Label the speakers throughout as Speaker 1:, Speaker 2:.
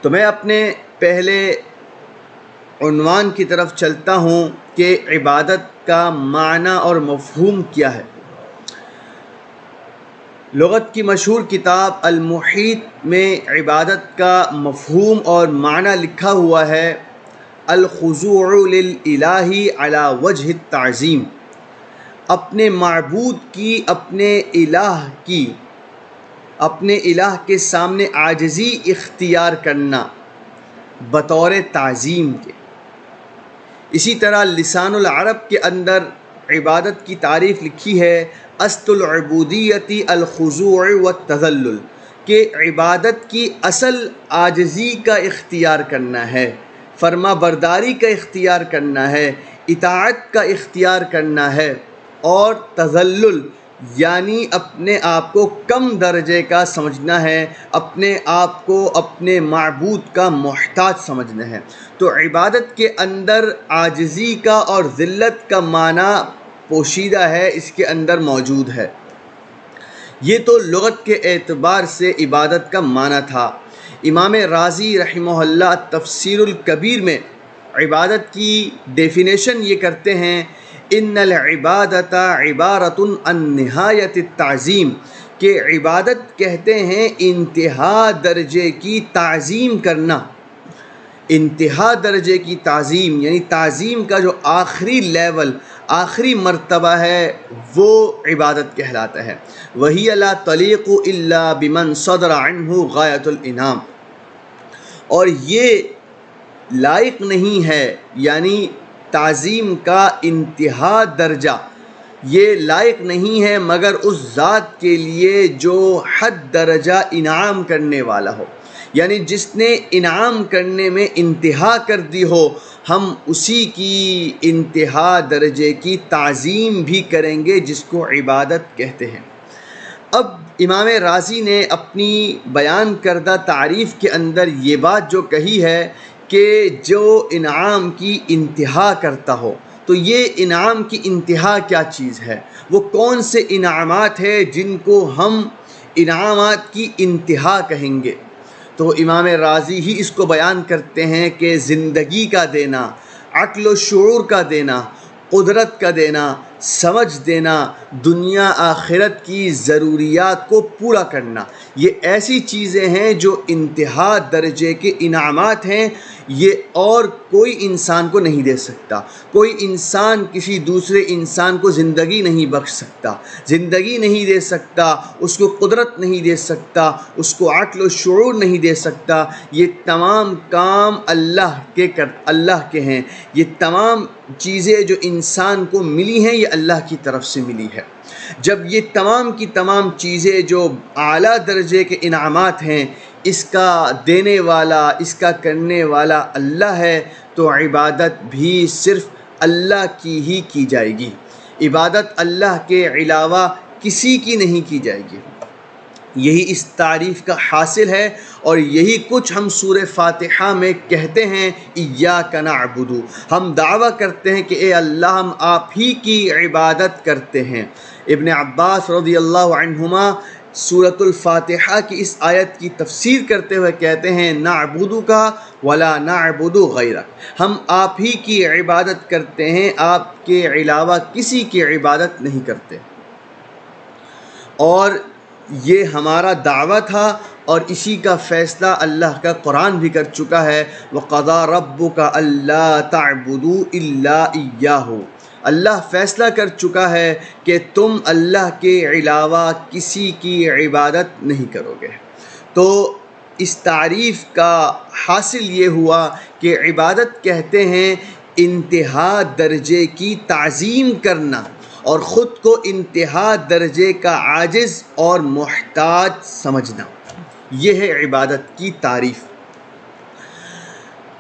Speaker 1: تو میں اپنے پہلے عنوان کی طرف چلتا ہوں کہ عبادت کا معنی اور مفہوم کیا ہے۔ لغت کی مشہور کتاب المحیط میں عبادت کا مفہوم اور معنی لکھا ہوا ہے: الخضوع للالہ علی وجہ التعظیم، اپنے معبود کی، اپنے الہ کے سامنے عاجزی اختیار کرنا بطور تعظیم کے۔ اسی طرح لسان العرب کے اندر عبادت کی تعریف لکھی ہے: اصل العبودیت الخضوع والتذلل، کہ عبادت کی اصل عاجزی کا اختیار کرنا ہے، فرما برداری کا اختیار کرنا ہے، اطاعت کا اختیار کرنا ہے، اور تذلل یعنی اپنے آپ کو کم درجے کا سمجھنا ہے، اپنے آپ کو اپنے معبود کا محتاج سمجھنا ہے۔ تو عبادت کے اندر عاجزی کا اور ذلت کا معنی پوشیدہ ہے، اس کے اندر موجود ہے۔ یہ تو لغت کے اعتبار سے عبادت کا معنی تھا۔ امام رازی رحمہ اللہ تفسیر الکبیر میں عبادت کی ڈیفینیشن یہ کرتے ہیں: ان العبادۃ عبارۃ عن نہایت التعظیم، کہ عبادت کہتے ہیں انتہا درجے کی تعظیم کرنا۔ انتہا درجے کی تعظیم یعنی تعظیم کا جو آخری لیول، آخری مرتبہ ہے، وہ عبادت کہلاتا ہے۔ وَهِيَ لَا تَلِيقُ إِلَّا بِمَنْ صَدَرَ عَنْهُ غَایَةُ الْإِنْعَامِ، اور یہ لائق نہیں ہے، یعنی تعظیم کا انتہا درجہ یہ لائق نہیں ہے مگر اس ذات کے لیے جو حد درجہ انعام کرنے والا ہو، یعنی جس نے انعام کرنے میں انتہا کر دی ہو، ہم اسی کی انتہا درجے کی تعظیم بھی کریں گے، جس کو عبادت کہتے ہیں۔ اب امام رازی نے اپنی بیان کردہ تعریف کے اندر یہ بات جو کہی ہے کہ جو انعام کی انتہا کرتا ہو، تو یہ انعام کی انتہا کیا چیز ہے؟ وہ کون سے انعامات ہیں جن کو ہم انعامات کی انتہا کہیں گے؟ تو امام رازی ہی اس کو بیان کرتے ہیں کہ زندگی کا دینا، عقل و شعور کا دینا، قدرت کا دینا، سمجھ دینا، دنیا آخرت کی ضروریات کو پورا کرنا، یہ ایسی چیزیں ہیں جو انتہا درجے کے انعامات ہیں۔ یہ اور کوئی انسان کو نہیں دے سکتا۔ کوئی انسان کسی دوسرے انسان کو زندگی نہیں بخش سکتا، زندگی نہیں دے سکتا، اس کو قدرت نہیں دے سکتا، اس کو عقل و شعور نہیں دے سکتا۔ یہ تمام کام اللہ کے ہیں۔ یہ تمام چیزیں جو انسان کو ملی ہیں، یہ اللہ کی طرف سے ملی ہے۔ جب یہ تمام کی تمام چیزیں جو اعلیٰ درجے کے انعامات ہیں، اس کا دینے والا، اس کا کرنے والا اللہ ہے، تو عبادت بھی صرف اللہ کی ہی کی جائے گی۔ عبادت اللہ کے علاوہ کسی کی نہیں کی جائے گی۔ یہی اس تعریف کا حاصل ہے، اور یہی کچھ ہم سورہ فاتحہ میں کہتے ہیں: ایاک نعبد، ہم دعویٰ کرتے ہیں کہ اے اللہ، ہم آپ ہی کی عبادت کرتے ہیں۔ ابن عباس رضی اللہ عنہما سورۃ الفاتحہ کی اس آیت کی تفسیر کرتے ہوئے کہتے ہیں: نعبدک ولا نعبد غیرک، ہم آپ ہی کی عبادت کرتے ہیں، آپ کے علاوہ کسی کی عبادت نہیں کرتے۔ اور یہ ہمارا دعویٰ تھا، اور اسی کا فیصلہ اللہ کا قرآن بھی کر چکا ہے: وَقَضَىٰ رَبُّكَ أَلَّا تَعْبُدُوا إِلَّا إِيَّاهُ، اللہ فیصلہ کر چکا ہے کہ تم اللہ کے علاوہ کسی کی عبادت نہیں کرو گے۔ تو اس تعریف کا حاصل یہ ہوا کہ عبادت کہتے ہیں انتہا درجے کی تعظیم کرنا، اور خود کو انتہا درجے کا عاجز اور محتاج سمجھنا، یہ ہے عبادت کی تعریف۔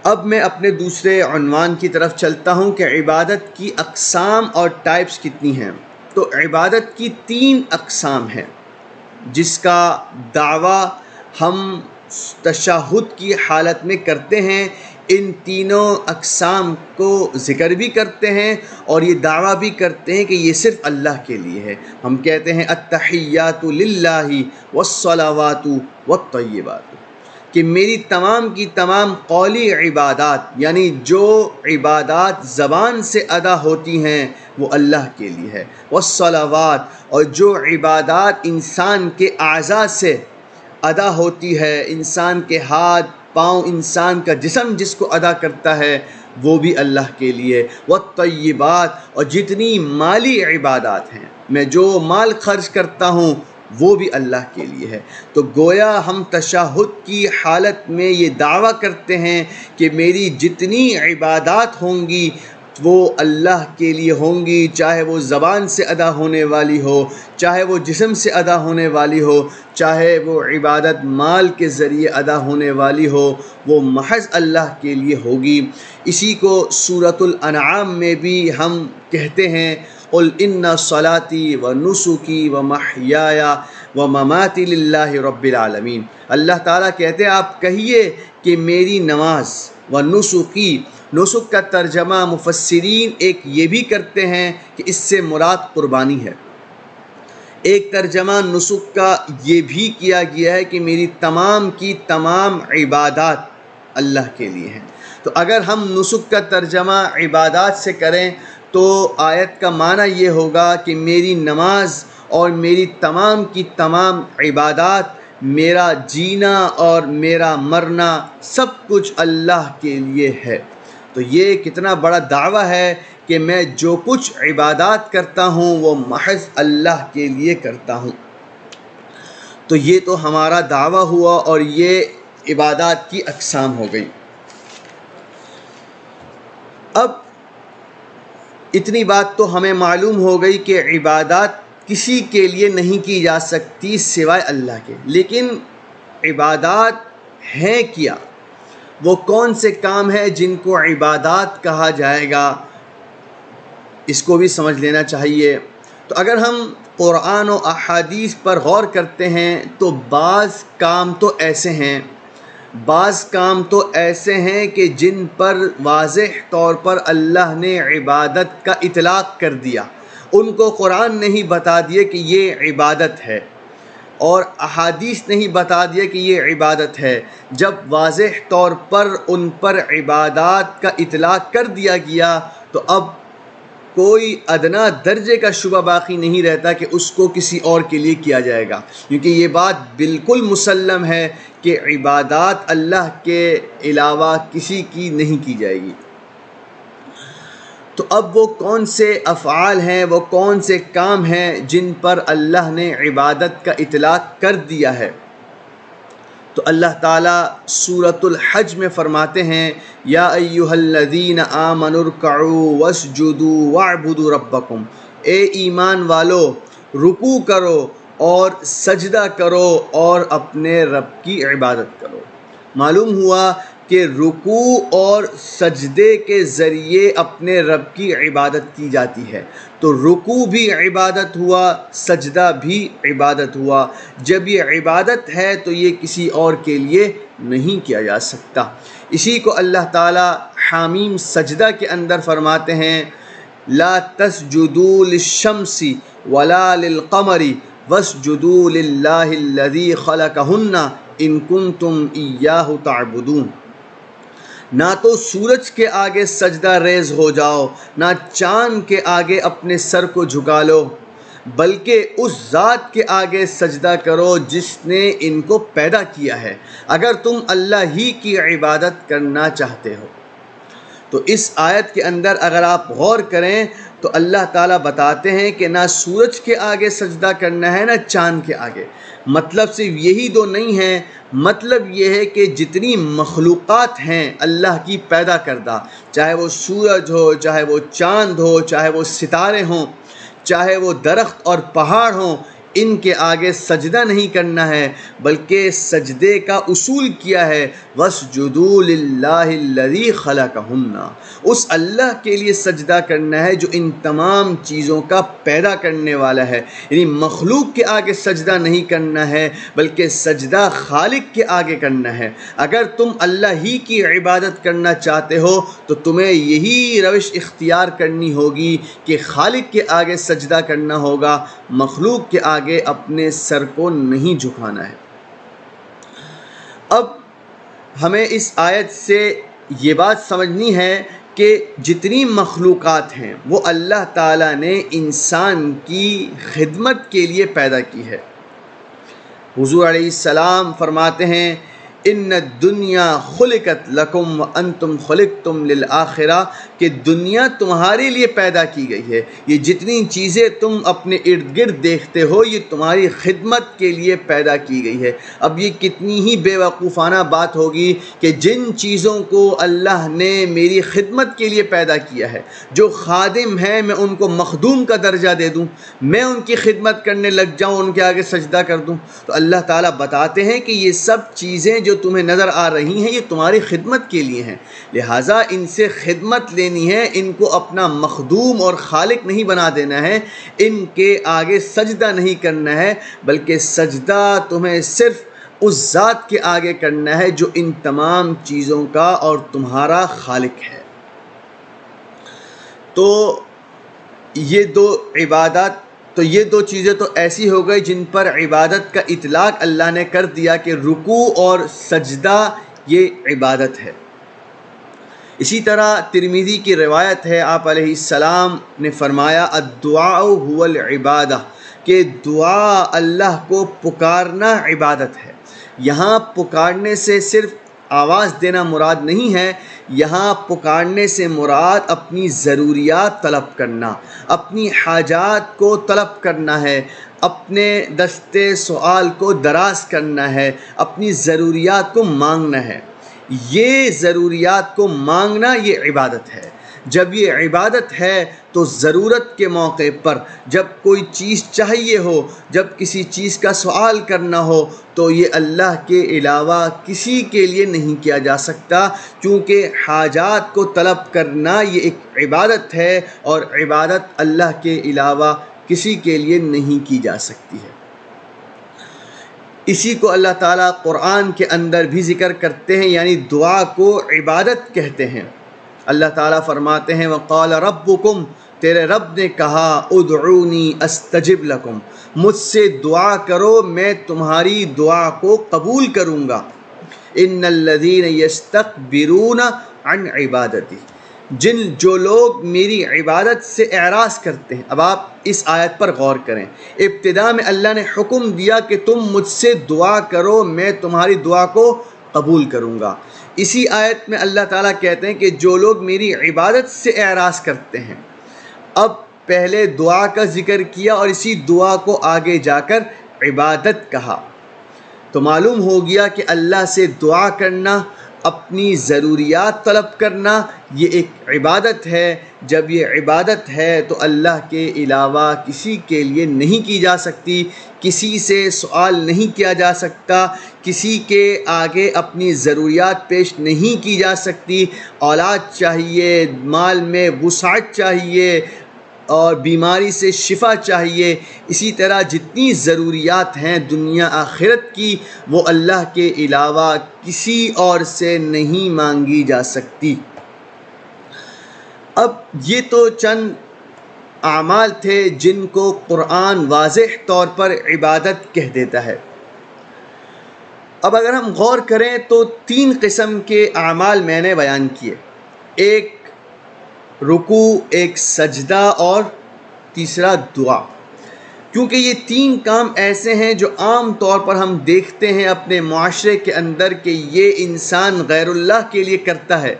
Speaker 1: اب میں اپنے دوسرے عنوان کی طرف چلتا ہوں کہ عبادت کی اقسام اور ٹائپس کتنی ہیں۔ تو عبادت کی 3 اقسام ہیں، جس کا دعویٰ ہم تشہد کی حالت میں کرتے ہیں۔ ان تینوں اقسام کو ذکر بھی کرتے ہیں، اور یہ دعویٰ بھی کرتے ہیں کہ یہ صرف اللہ کے لیے ہے۔ ہم کہتے ہیں التحیات للہ والصلوات والطیبات، کہ میری تمام کی تمام قولی عبادات، یعنی جو عبادات زبان سے ادا ہوتی ہیں وہ اللہ کے لیے ہے، والصلوات، اور جو عبادات انسان کے اعضاء سے ادا ہوتی ہے، انسان کے ہاتھ پاؤں، انسان کا جسم جس کو ادا کرتا ہے وہ بھی اللہ کے لیے، والطیبات، اور جتنی مالی عبادات ہیں، میں جو مال خرچ کرتا ہوں وہ بھی اللہ کے لیے ہے۔ تو گویا ہم تشہد کی حالت میں یہ دعویٰ کرتے ہیں کہ میری جتنی عبادات ہوں گی وہ اللہ کے لیے ہوں گی، چاہے وہ زبان سے ادا ہونے والی ہو، چاہے وہ جسم سے ادا ہونے والی ہو، چاہے وہ عبادت مال کے ذریعے ادا ہونے والی ہو، وہ محض اللہ کے لیے ہوگی۔ اسی کو سورۃ الانعام میں بھی ہم کہتے ہیں، قل ان صلاتی و نسکی و محیای و مماتی للہ رب العالمین۔ اللہ تعالیٰ کہتے ہیں آپ کہیے کہ میری نماز و نسکی، نسک کا ترجمہ مفسرین ایک یہ بھی کرتے ہیں کہ اس سے مراد قربانی ہے، ایک ترجمہ نسک کا یہ بھی کیا گیا ہے کہ میری تمام کی تمام عبادات اللہ کے لیے ہیں۔ تو اگر ہم نسک کا ترجمہ عبادات سے کریں تو آیت کا معنی یہ ہوگا کہ میری نماز اور میری تمام کی تمام عبادات، میرا جینا اور میرا مرنا سب کچھ اللہ کے لیے ہے۔ تو یہ کتنا بڑا دعویٰ ہے کہ میں جو کچھ عبادات کرتا ہوں وہ محض اللہ کے لیے کرتا ہوں۔ تو یہ تو ہمارا دعویٰ ہوا اور یہ عبادات کی اقسام ہو گئی۔ اب اتنی بات تو ہمیں معلوم ہو گئی کہ عبادات کسی کے لیے نہیں کی جا سکتی سوائے اللہ کے، لیکن عبادات ہیں کیا؟ وہ کون سے کام ہیں جن کو عبادات کہا جائے گا؟ اس کو بھی سمجھ لینا چاہیے۔ تو اگر ہم قرآن و احادیث پر غور کرتے ہیں تو بعض کام تو ایسے ہیں کہ جن پر واضح طور پر اللہ نے عبادت کا اطلاق کر دیا، ان کو قرآن نے ہی بتا دیا کہ یہ عبادت ہے اور احادیث نے ہی بتا دیا کہ یہ عبادت ہے۔ جب واضح طور پر ان پر عبادات کا اطلاق کر دیا گیا تو اب کوئی ادنا درجے کا شبہ باقی نہیں رہتا کہ اس کو کسی اور کے لیے کیا جائے گا، کیونکہ یہ بات بالکل مسلم ہے کہ عبادات اللہ کے علاوہ کسی کی نہیں کی جائے گی۔ تو اب وہ کون سے افعال ہیں، وہ کون سے کام ہیں جن پر اللہ نے عبادت کا اطلاق کر دیا ہے؟ تو اللہ تعالیٰ سورۃ الحج میں فرماتے ہیں، یا ایھا الذین آمنوا ارکعوا واسجدوا واعبدوا ربکم، اے ایمان والو رکوع کرو اور سجدہ کرو اور اپنے رب کی عبادت کرو۔ معلوم ہوا کہ رکوع اور سجدے کے ذریعے اپنے رب کی عبادت کی جاتی ہے۔ تو رکوع بھی عبادت ہوا، سجدہ بھی عبادت ہوا۔ جب یہ عبادت ہے تو یہ کسی اور کے لیے نہیں کیا جا سکتا۔ اسی کو اللہ تعالیٰ حامیم سجدہ کے اندر فرماتے ہیں، لا تسجدوا للشمس ولا للقمر واسجدوا للہ الذی خلقہن ان کنتم ایاہ تعبدون۔ نہ تو سورج کے آگے سجدہ ریز ہو جاؤ، نہ چاند کے آگے اپنے سر کو جھکا لو، بلکہ اس ذات کے آگے سجدہ کرو جس نے ان کو پیدا کیا ہے، اگر تم اللہ ہی کی عبادت کرنا چاہتے ہو۔ تو اس آیت کے اندر اگر آپ غور کریں تو اللہ تعالیٰ بتاتے ہیں کہ نہ سورج کے آگے سجدہ کرنا ہے نہ چاند کے آگے۔ مطلب صرف یہی دو نہیں ہے، مطلب یہ ہے کہ جتنی مخلوقات ہیں اللہ کی پیدا کردہ، چاہے وہ سورج ہو، چاہے وہ چاند ہو، چاہے وہ ستارے ہوں، چاہے وہ درخت اور پہاڑ ہوں، ان کے آگے سجدہ نہیں کرنا ہے، بلکہ سجدے کا اصول کیا ہے، وَاسْجُدُوا لِلَّهِ الَّذِي خَلَقَهُنَّ، اس اللہ کے لیے سجدہ کرنا ہے جو ان تمام چیزوں کا پیدا کرنے والا ہے۔ یعنی مخلوق کے آگے سجدہ نہیں کرنا ہے بلکہ سجدہ خالق کے آگے کرنا ہے۔ اگر تم اللہ ہی کی عبادت کرنا چاہتے ہو تو تمہیں یہی روش اختیار کرنی ہوگی کہ خالق کے آگے سجدہ کرنا ہوگا، مخلوق کے آگے اپنے سر کو نہیں جھکانا ہے۔ اب ہمیں اس آیت سے یہ بات سمجھنی ہے کہ جتنی مخلوقات ہیں وہ اللہ تعالیٰ نے انسان کی خدمت کے لیے پیدا کی ہے۔ حضور علیہ السلام فرماتے ہیں ان الدنیا خلقت لکم وانتم خلقتم للآخرہ، کہ دنیا تمہارے لیے پیدا کی گئی ہے، یہ جتنی چیزیں تم اپنے ارد گرد دیکھتے ہو یہ تمہاری خدمت کے لیے پیدا کی گئی ہے۔ اب یہ کتنی ہی بے وقوفانہ بات ہوگی کہ جن چیزوں کو اللہ نے میری خدمت کے لیے پیدا کیا ہے، جو خادم ہیں میں ان کو مخدوم کا درجہ دے دوں، میں ان کی خدمت کرنے لگ جاؤں، ان کے آگے سجدہ کر دوں۔ تو اللہ تعالیٰ بتاتے ہیں کہ یہ سب چیزیں جو تمہیں نظر آ رہی ہیں یہ تمہاری خدمت کے لیے ہیں، لہٰذا ان سے خدمت لینی ہے، ان کو اپنا مخدوم اور خالق نہیں بنا دینا ہے، ان کے آگے سجدہ نہیں کرنا ہے، بلکہ سجدہ تمہیں صرف اس ذات کے آگے کرنا ہے جو ان تمام چیزوں کا اور تمہارا خالق ہے۔ تو یہ دو چیزیں تو ایسی ہو گئی جن پر عبادت کا اطلاق اللہ نے کر دیا کہ رکوع اور سجدہ یہ عبادت ہے۔ اسی طرح ترمذی کی روایت ہے، آپ علیہ السلام نے فرمایا الدعاء هو العبادہ، کہ دعا اللہ کو پکارنا عبادت ہے۔ یہاں پکارنے سے صرف آواز دینا مراد نہیں ہے، یہاں پکارنے سے مراد اپنی ضروریات طلب کرنا، اپنی حاجات کو طلب کرنا ہے، اپنے دستے سوال کو دراز کرنا ہے، اپنی ضروریات کو مانگنا ہے۔ یہ ضروریات کو مانگنا یہ عبادت ہے۔ جب یہ عبادت ہے تو ضرورت کے موقع پر جب کوئی چیز چاہیے ہو، جب کسی چیز کا سوال کرنا ہو، تو یہ اللہ کے علاوہ کسی کے لیے نہیں کیا جا سکتا، کیونکہ حاجات کو طلب کرنا یہ ایک عبادت ہے، اور عبادت اللہ کے علاوہ کسی کے لیے نہیں کی جا سکتی ہے۔ اسی کو اللہ تعالیٰ قرآن کے اندر بھی ذکر کرتے ہیں، یعنی دعا کو عبادت کہتے ہیں۔ اللہ تعالیٰ فرماتے ہیں وَقَالَ رَبُّكُمْ، تیرے رب نے کہا ادعونی استجب لکم، مجھ سے دعا کرو میں تمہاری دعا کو قبول کروں گا۔ ان الذین یستکبرون عن عبادتی، جو لوگ میری عبادت سے اعراض کرتے ہیں۔ اب آپ اس آیت پر غور کریں، ابتدا میں اللہ نے حکم دیا کہ تم مجھ سے دعا کرو میں تمہاری دعا کو قبول کروں گا۔ اسی آیت میں اللہ تعالیٰ کہتے ہیں کہ جو لوگ میری عبادت سے اعراض کرتے ہیں۔ اب پہلے دعا کا ذکر کیا اور اسی دعا کو آگے جا کر عبادت کہا، تو معلوم ہو گیا کہ اللہ سے دعا کرنا، اپنی ضروریات طلب کرنا یہ ایک عبادت ہے۔ جب یہ عبادت ہے تو اللہ کے علاوہ کسی کے لیے نہیں کی جا سکتی، کسی سے سوال نہیں کیا جا سکتا، کسی کے آگے اپنی ضروریات پیش نہیں کی جا سکتی۔ اولاد چاہیے، مال میں وسعت چاہیے، اور بیماری سے شفا چاہیے، اسی طرح جتنی ضروریات ہیں دنیا آخرت کی وہ اللہ کے علاوہ کسی اور سے نہیں مانگی جا سکتی۔ اب یہ تو چند اعمال تھے جن کو قرآن واضح طور پر عبادت کہہ دیتا ہے۔ اب اگر ہم غور کریں تو 3 قسم کے اعمال میں نے بیان کیے، ایک رکوع، ایک سجدہ اور تیسرا دعا، کیونکہ یہ 3 کام ایسے ہیں جو عام طور پر ہم دیکھتے ہیں اپنے معاشرے کے اندر کہ یہ انسان غیر اللہ کے لیے کرتا ہے،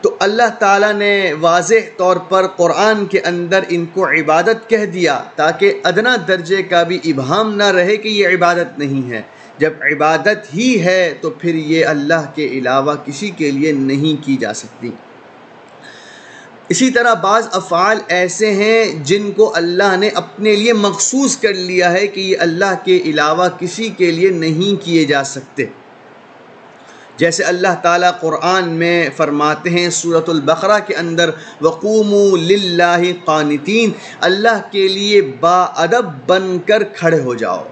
Speaker 1: تو اللہ تعالیٰ نے واضح طور پر قرآن کے اندر ان کو عبادت کہہ دیا تاکہ ادنا درجے کا بھی ابہام نہ رہے کہ یہ عبادت نہیں ہے۔ جب عبادت ہی ہے تو پھر یہ اللہ کے علاوہ کسی کے لیے نہیں کی جا سکتی۔ اسی طرح بعض افعال ایسے ہیں جن کو اللہ نے اپنے لیے مخصوص کر لیا ہے کہ یہ اللہ کے علاوہ کسی کے لیے نہیں کیے جا سکتے، جیسے اللہ تعالیٰ قرآن میں فرماتے ہیں سورۃ البقرہ کے اندر وَقُومُوا لِلَّهِ قَانِتِينَ، اللہ کے لیے با ادب بن کر کھڑے ہو جاؤ۔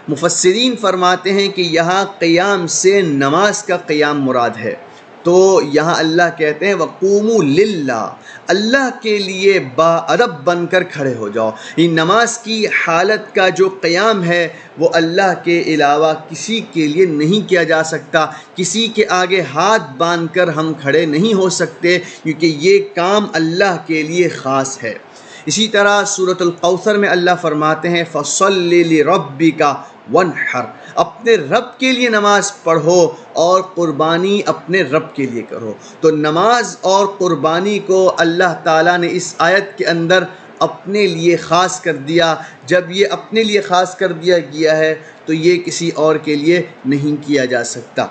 Speaker 1: مفسرین فرماتے ہیں کہ یہاں قیام سے نماز کا قیام مراد ہے۔ تو یہاں اللہ کہتے ہیں وقوموا للہ، اللہ کے لیے باادب بن کر کھڑے ہو جاؤ۔ یہ نماز کی حالت کا جو قیام ہے وہ اللہ کے علاوہ کسی کے لیے نہیں کیا جا سکتا، کسی کے آگے ہاتھ باندھ کر ہم کھڑے نہیں ہو سکتے، کیونکہ یہ کام اللہ کے لیے خاص ہے۔ اسی طرح سورۃ الکوثر میں اللہ فرماتے ہیں فَصَلِّ لِرَبِّكَ وَانْحَرْ، اپنے رب کے لیے نماز پڑھو اور قربانی اپنے رب کے لیے کرو۔ تو نماز اور قربانی کو اللہ تعالیٰ نے اس آیت کے اندر اپنے لیے خاص کر دیا۔ جب یہ اپنے لیے خاص کر دیا گیا ہے تو یہ کسی اور کے لیے نہیں کیا جا سکتا۔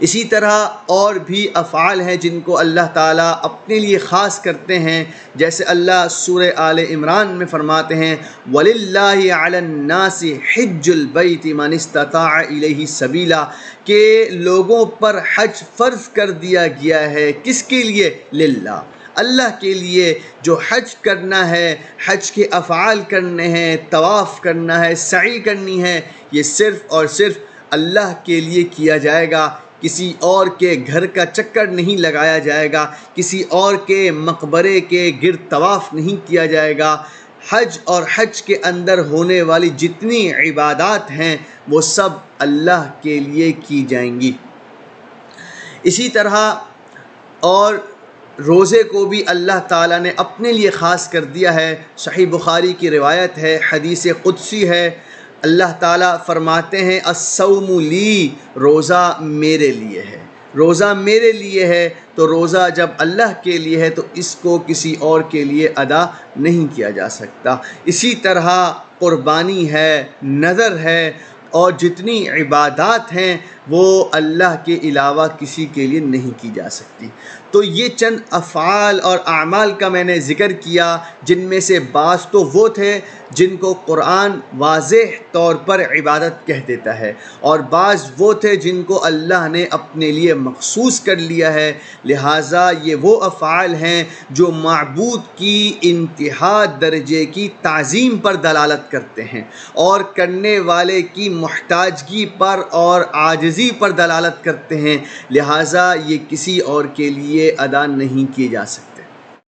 Speaker 1: اسی طرح اور بھی افعال ہیں جن کو اللہ تعالیٰ اپنے لیے خاص کرتے ہیں، جیسے اللہ سورہ آل عمران میں فرماتے ہیں وَلِلَّهِ عَلَى النَّاسِ حِجُّ الْبَيْتِ مَنِ اسْتَطَاعَ إِلَيْهِ سَبِيلًا، کہ لوگوں پر حج فرض کر دیا گیا ہے، کس کے لیے؟ للہ، اللہ کے لیے۔ جو حج کرنا ہے، حج کے افعال کرنے ہیں، طواف کرنا ہے، سعی کرنی ہے، یہ صرف اور صرف اللہ کے لیے کیا جائے گا، کسی اور کے گھر کا چکر نہیں لگایا جائے گا، کسی اور کے مقبرے کے گرد طواف نہیں کیا جائے گا۔ حج اور حج کے اندر ہونے والی جتنی عبادات ہیں وہ سب اللہ کے لیے کی جائیں گی۔ اسی طرح اور روزے کو بھی اللہ تعالیٰ نے اپنے لیے خاص کر دیا ہے۔ صحیح بخاری کی روایت ہے، حدیث قدسی ہے، اللہ تعالیٰ فرماتے ہیں الصوم لی، روزہ میرے لیے ہے، روزہ میرے لیے ہے۔ تو روزہ جب اللہ کے لیے ہے تو اس کو کسی اور کے لیے ادا نہیں کیا جا سکتا۔ اسی طرح قربانی ہے، نذر ہے، اور جتنی عبادات ہیں وہ اللہ کے علاوہ کسی کے لیے نہیں کی جا سکتی۔ تو یہ چند افعال اور اعمال کا میں نے ذکر کیا، جن میں سے بعض تو وہ تھے جن کو قرآن واضح طور پر عبادت کہہ دیتا ہے، اور بعض وہ تھے جن کو اللہ نے اپنے لیے مخصوص کر لیا ہے۔ لہٰذا یہ وہ افعال ہیں جو معبود کی انتہا درجے کی تعظیم پر دلالت کرتے ہیں، اور کرنے والے کی محتاجگی پر اور عاجزی پر دلالت کرتے ہیں، لہٰذا یہ کسی اور کے لیے ادا نہیں کیے جا سکتے۔